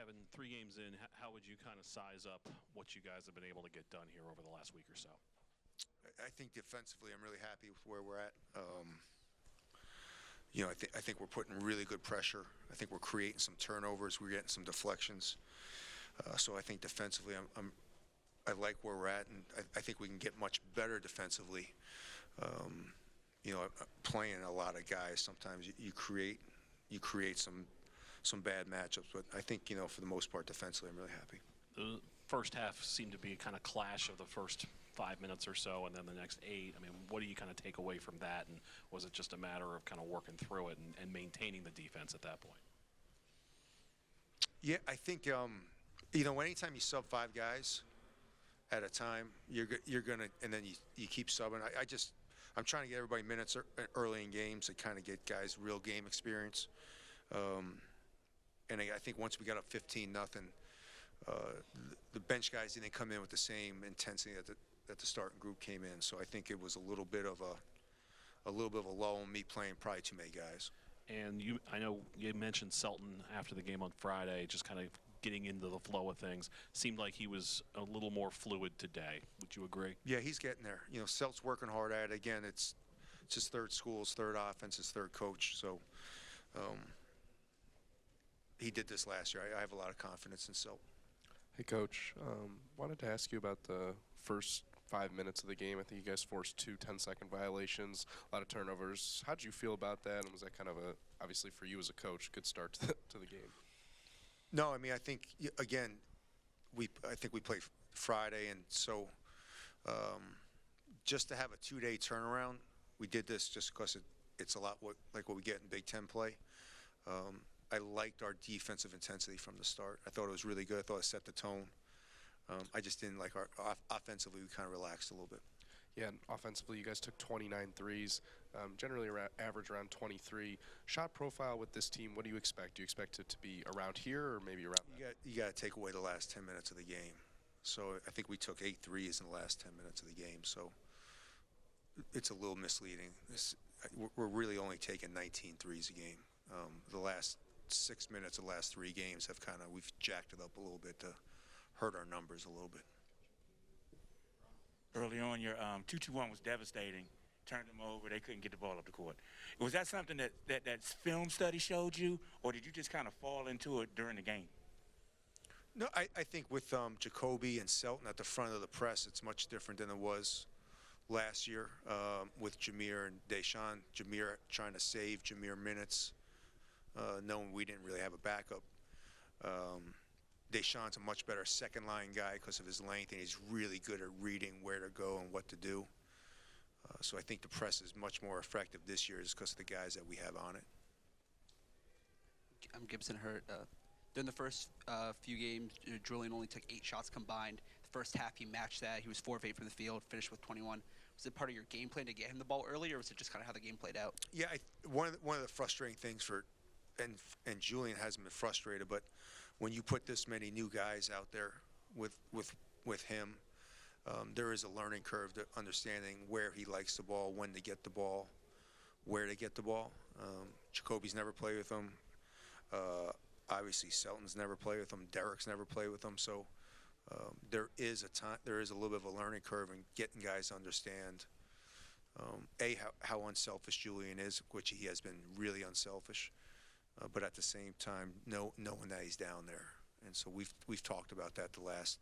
Kevin, 3 games in, how would you kind of size up what you guys have been able to get done here over the last week or so? I think defensively, I'm really happy with where we're at. I think we're putting really good pressure. I think we're creating some turnovers. We're getting some deflections. So I think defensively, I like where we're at, and I think we can get much better defensively. Playing a lot of guys, sometimes you create some bad matchups. But I think for the most part, defensively, I'm really happy. The first half seemed to be a kind of clash of the first 5 minutes or so, and then the next 8. I mean, what do you kind of take away from that? And was it just a matter of kind of working through it and maintaining the defense at that point? Yeah, I think anytime you sub 5 guys at a time, you're gonna, and then you keep subbing. I'm trying to get everybody minutes early in games to kind of get guys real game experience. And I think once we got up 15-0, the bench guys didn't come in with the same intensity that the starting group came in. So I think it was a little bit of a lull in me playing probably too many guys. And I know you mentioned Selton after the game on Friday, just kind of getting into the flow of things. Seemed like he was a little more fluid today. Would you agree? Yeah, he's getting there. Selt's working hard at it. Again, it's his third school, his third offense, his third coach. So he did this last year. I have a lot of confidence in Selt. Hey, Coach. Wanted to ask you about the first 5 minutes of the game. I think you guys forced 2 10-second violations, a lot of turnovers. How did you feel about that? And was that kind of obviously for you as a coach, good start to the game? No, I mean, I think, again, I think we played Friday, and so just to have a 2-day turnaround, we did this just because it's a lot like what we get in Big Ten play. I liked our defensive intensity from the start. I thought it was really good. I thought it set the tone. I just didn't like our offensively. We kind of relaxed a little bit. Yeah, and offensively, you guys took 29 threes, generally average around 23. Shot profile with this team, what do you expect? Do you expect it to be around here or maybe around that? You got to take away the last 10 minutes of the game. So I think we took 8 threes in the last 10 minutes of the game. So it's a little misleading. We're really only taking 19 threes a game. The last 6 minutes of the last 3 games we've jacked it up a little bit to hurt our numbers a little bit. Early on, your 2-2-1 was devastating. Turned them over. They couldn't get the ball up the court. Was that something that film study showed you, or did you just kind of fall into it during the game? No, I think with Jacoby and Selton at the front of the press, it's much different than it was last year with Jameer and Deshaun. Jameer trying to save Jameer minutes, knowing we didn't really have a backup. Deshaun's a much better second-line guy because of his length, and he's really good at reading where to go and what to do. So I think the press is much more effective this year just because of the guys that we have on it. Gibson hurt. During the first few games, Julian only took 8 shots combined. The first half, he matched that. He was 4 of 8 from the field, finished with 21. Was it part of your game plan to get him the ball early, or was it just kind of how the game played out? Yeah, one of the frustrating things and Julian hasn't been frustrated, but when you put this many new guys out there with him, there is a learning curve to understanding where he likes the ball, when to get the ball, where to get the ball. Jacoby's never played with him. Obviously, Selton's never played with him. Derek's never played with him. So there is a little bit of a learning curve in getting guys to understand how unselfish Julian is, which he has been really unselfish. But at the same time, knowing that he's down there, and so we've talked about that the last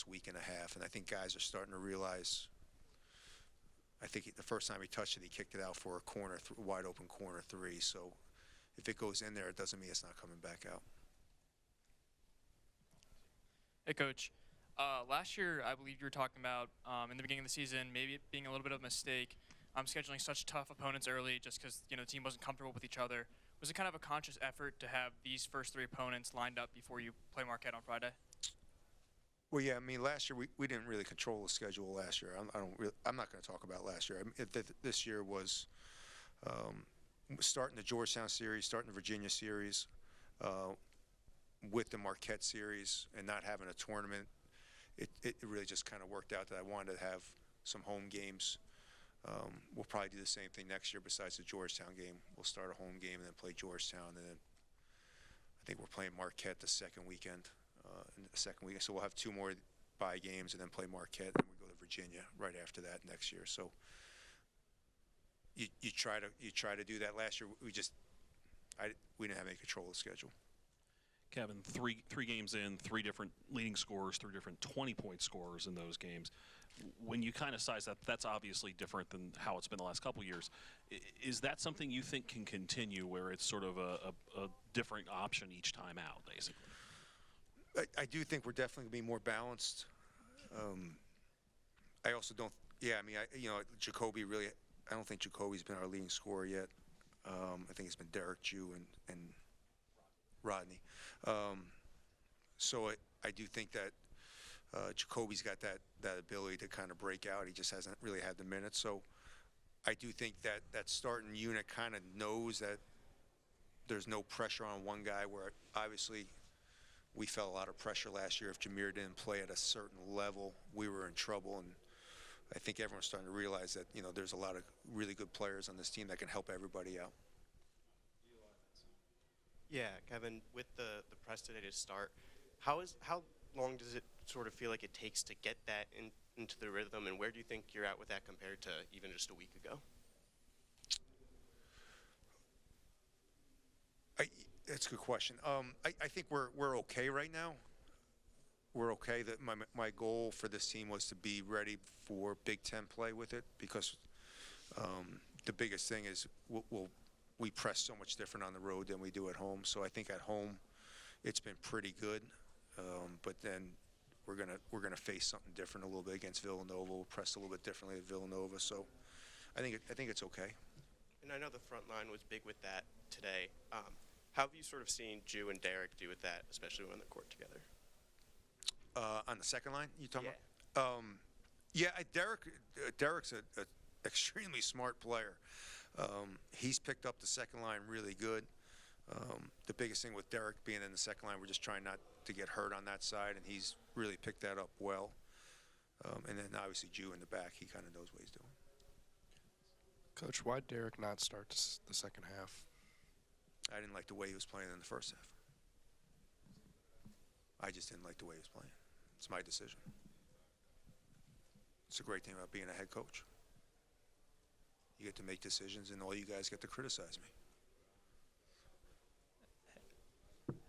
week and a half, and I think guys are starting to realize. I think the first time he touched it, he kicked it out for a wide open corner 3. So if it goes in there, it doesn't mean it's not coming back out. Hey, Coach. Last year, I believe you were talking about in the beginning of the season, maybe it being a little bit of a mistake. Scheduling such tough opponents early just because the team wasn't comfortable with each other. Was it kind of a conscious effort to have these first 3 opponents lined up before you play Marquette on Friday? Well, yeah, I mean, last year we didn't really control the schedule last year. I'm not going to talk about last year. I mean, this year was starting the Georgetown series, starting the Virginia series, with the Marquette series, and not having a tournament. It really just kind of worked out that I wanted to have some home games. We'll probably do the same thing next year besides the Georgetown game. We'll start a home game and then play Georgetown. And then I think we're playing Marquette the second weekend, so we'll have 2 more bye games and then play Marquette, and we go to Virginia right after that next year. So you try to do that. Last year we didn't have any control of the schedule. Kevin, three games in, 3 different leading scorers, 3 different 20-point scorers in those games. When you kind of size that, that's obviously different than how it's been the last couple of years. Is that something you think can continue, where it's sort of a different option each time out, basically? I do think we're definitely going to be more balanced. I also don't. Yeah, I mean, Jacoby really. I don't think Jacoby's been our leading scorer yet. I think it's been Derek, Jew, and Rodney. So I do think that Jacoby's got that ability to kind of break out. He just hasn't really had the minutes. So I do think that starting unit kind of knows that there's no pressure on one guy, where obviously we felt a lot of pressure last year. If Jameer didn't play at a certain level, we were in trouble. And I think everyone's starting to realize that, there's a lot of really good players on this team that can help everybody out. Yeah, Kevin, with the press today to start, how long does it sort of feel like it takes to get that into the rhythm, and where do you think you're at with that compared to even just a week ago? That's a good question. I think we're okay right now. We're okay. That my goal for this team was to be ready for Big Ten play with it, because the biggest thing is we press so much different on the road than we do at home. So I think at home it's been pretty good, but then we're gonna face something different a little bit against Villanova. We'll press a little bit differently at Villanova. So I think it's okay. And I know the front line was big with that today. How have you sort of seen Jew and Derek do with that, especially when on the court together? On the second line, you talking Yeah. about? Derek's an extremely smart player. He's picked up the second line really good. The biggest thing with Derek being in the second line, we're just trying not to get hurt on that side, and he's really picked that up well. And then obviously Jew in the back, he kind of knows what he's doing. Coach, why'd Derek not start the second half? I didn't like the way he was playing in the first half. I just didn't like the way he was playing. It's my decision. It's a great thing about being a head coach. You get to make decisions, and all you guys get to criticize me.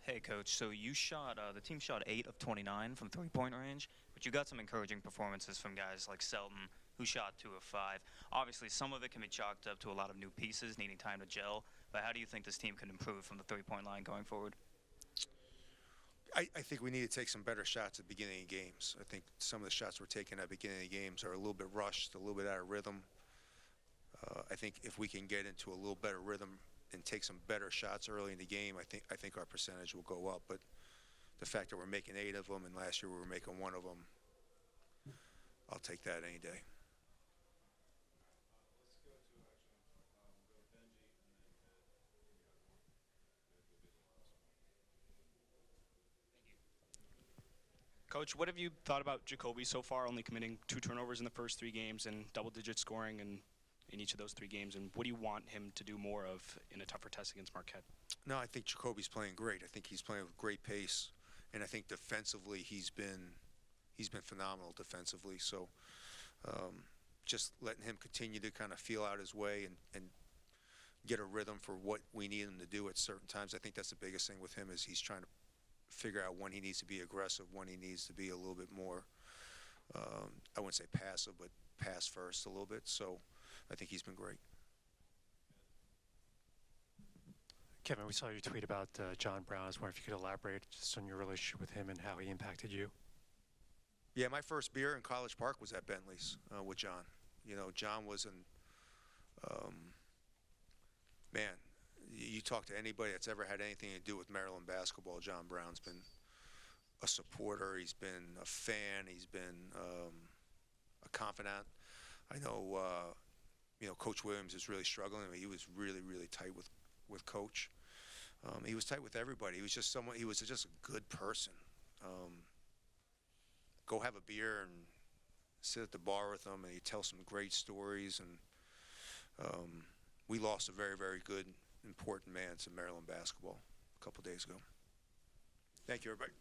Hey, Coach. So you shot, the team shot 8 of 29 from three-point range, but you got some encouraging performances from guys like Selton, who shot 2 of 5. Obviously, some of it can be chalked up to a lot of new pieces needing time to gel, but how do you think this team can improve from the three-point line going forward? I think we need to take some better shots at the beginning of games. I think some of the shots we're taking at the beginning of games are a little bit rushed, a little bit out of rhythm. I think if we can get into a little better rhythm and take some better shots early in the game, I think our percentage will go up. But the fact that we're making 8 of them, and last year we were making 1 of them, I'll take that any day. Coach, what have you thought about Jacoby so far, only committing 2 turnovers in the first 3 games and double-digit scoring in each of those 3 games? And what do you want him to do more of in a tougher test against Marquette? No, I think Jacoby's playing great. I think he's playing with great pace, and I think defensively he's been phenomenal defensively. So just letting him continue to kind of feel out his way and get a rhythm for what we need him to do at certain times. I think that's the biggest thing with him, is he's trying to figure out when he needs to be aggressive, when he needs to be a little bit more, I wouldn't say passive, but pass first a little bit. So I think he's been great. Kevin, we saw your tweet about John Brown. I was wondering if you could elaborate just on your relationship with him and how he impacted you. Yeah, my first beer in College Park was at Bentley's with John. John was man, you talk to anybody that's ever had anything to do with Maryland basketball, John Brown's been a supporter. He's been a fan. He's been a confidant. I know, Coach Williams is really struggling. I mean, he was really, really tight with Coach. He was tight with everybody. He was just just a good person. Go have a beer and sit at the bar with him, and he tells some great stories. And we lost a very, very good, important man to Maryland basketball a couple days ago. Thank you, everybody.